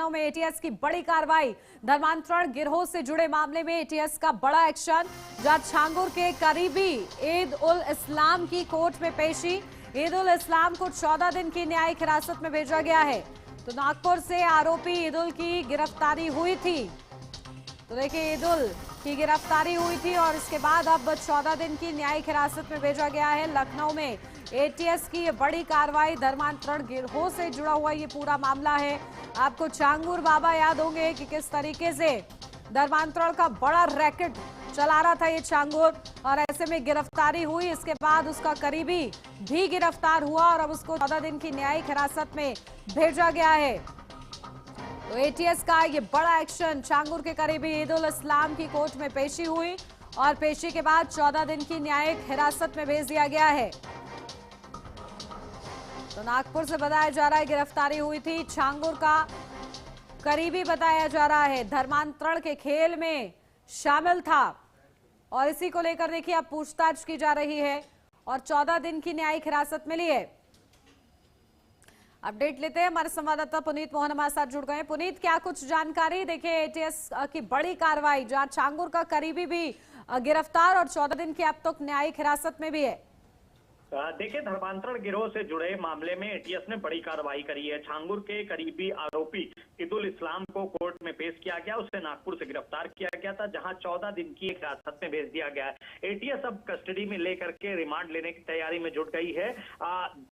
लखनऊ में एटीएस की बड़ी कार्रवाई। धर्मांतरण गिरोह से जुड़े मामले में एटीएस का बड़ा एक्शन। जज छांगुर के करीबी ईद उल इस्लाम की कोर्ट में पेशी। ईद उल इस्लाम को 14 दिन की न्यायिक हिरासत में भेजा गया है। तो नागपुर से आरोपी ईद उल की गिरफ्तारी हुई थी। तो देखिए, ईद उल की गिरफ्तारी हुई थी और इसके बाद अब 14 दिन की न्यायिक हिरासत में भेजा गया है। लखनऊ में एटीएस की ये बड़ी कार्रवाई, धर्मांतरण गिरोह से जुड़ा हुआ ये पूरा मामला है। आपको छांगुर बाबा याद होंगे कि किस तरीके से धर्मांतरण का बड़ा रैकेट चला रहा था ये छांगुर, और ऐसे में गिरफ्तारी हुई। इसके बाद उसका करीबी भी गिरफ्तार हुआ और अब उसको 14 दिन की न्यायिक हिरासत में भेजा गया है। तो एटीएस का ये बड़ा एक्शन, छांगुर के करीबी ईद उल इस्लाम की कोर्ट में पेशी हुई और पेशी के बाद 14 दिन की न्यायिक हिरासत में भेज दिया गया है। तो नागपुर से बताया जा रहा है गिरफ्तारी हुई थी। छांगुर का करीबी बताया जा रहा है, धर्मांतरण के खेल में शामिल था और इसी को लेकर देखिए अब पूछताछ की जा रही है और 14 दिन की न्यायिक हिरासत मिली है। अपडेट लेते हैं, हमारे संवाददाता पुनीत मोहन हमारे साथ जुड़ गए हैं। पुनीत, क्या कुछ जानकारी? देखिए, एटीएस की बड़ी कार्रवाई, जहां छांगुर का करीबी भी गिरफ्तार और 14 दिन की अब तक न्यायिक हिरासत में भी है। देखिए, धर्मांतरण गिरोह से जुड़े मामले में एटीएस ने बड़ी कार्रवाई करी है। छांगुर के करीबी आरोपी ईदुल इस्लाम को कोर्ट में पेश किया गया। उसे नागपुर से गिरफ्तार किया गया था, जहां 14 दिन की एक हिरासत में भेज दिया गया है। एटीएस अब कस्टडी में लेकर के रिमांड लेने की तैयारी में जुट गई है।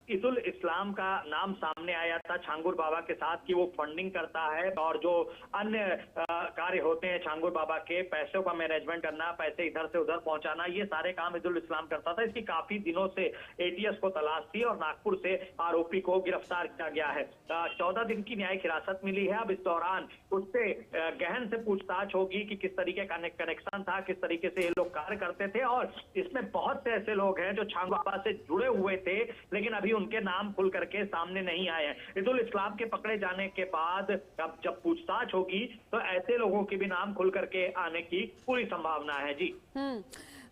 ईदुल इस्लाम का नाम सामने आया था छांगुर बाबा के साथ कि वो फंडिंग करता है और जो अन्य कार्य होते हैं छांगुर बाबा के, पैसों का मैनेजमेंट करना, पैसे इधर से उधर पहुंचाना, ये सारे काम ईदुल इस्लाम करता था। इसकी काफी दिनों से एटीएस को तलाश थी और नागपुर से आरोपी को गिरफ्तार किया गया है। 14 दिन की न्यायिक हिरासत मिली है। अब इस दौरान उससे गहन से पूछताछ होगी कि किस तरीके का कनेक्शन था, किस तरीके से ये लोग कार्य करते थे, और इसमें बहुत से ऐसे लोग हैं जो छांगुर बाबा से जुड़े हुए थे लेकिन अभी उनके नाम खुल करके सामने नहीं आए हैं। ईदुल इस्लाम के पकड़े जाने के बाद अब जब पूछताछ होगी तो ऐसे लोगों के भी नाम खुल करके आने की पूरी संभावना है। जी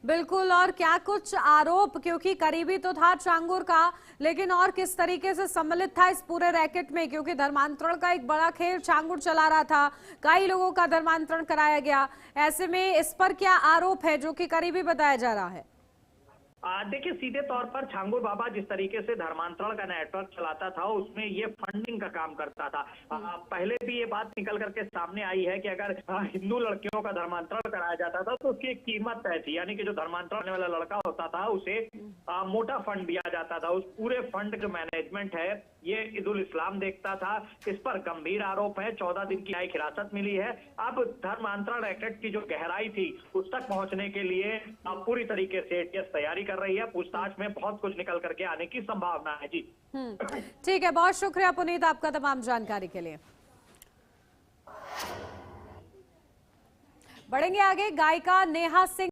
बिल्कुल। और क्या कुछ आरोप, क्योंकि करीबी तो था छांगुर का, लेकिन और किस तरीके से सम्मिलित था इस पूरे रैकेट में? क्योंकि धर्मांतरण का एक बड़ा खेल छांगुर चला रहा था, कई लोगों का धर्मांतरण कराया गया। ऐसे में इस पर क्या आरोप है जो कि करीबी बताया जा रहा है? देखिए, सीधे तौर पर छांगुर बाबा जिस तरीके से धर्मांतरण का नेटवर्क चलाता था उसमें ये फंडिंग का काम करता था। पहले भी ये बात निकल करके सामने आई है कि अगर हिंदू लड़कियों का धर्मांतरण कराया जाता था तो उसकी एक कीमत तय थी, यानी कि जो धर्मांतरण करने वाला लड़का होता था उसे मोटा फंड दिया जाता था। उस पूरे फंड जो मैनेजमेंट है ये ईदुल इस्लाम देखता था। इस पर गंभीर आरोप है। 14 दिन की न्यायिक हिरासत मिली है। अब धर्मांतरण रैकेट की जो गहराई थी उस तक पहुंचने के लिए पूरी तरीके से एटीएस तैयारी कर रही है। पूछताछ में बहुत कुछ निकल करके आने की संभावना है। जी ठीक है, बहुत शुक्रिया पुनीत आपका तमाम जानकारी के लिए। बढ़ेंगे आगे। गायिका नेहा सिंह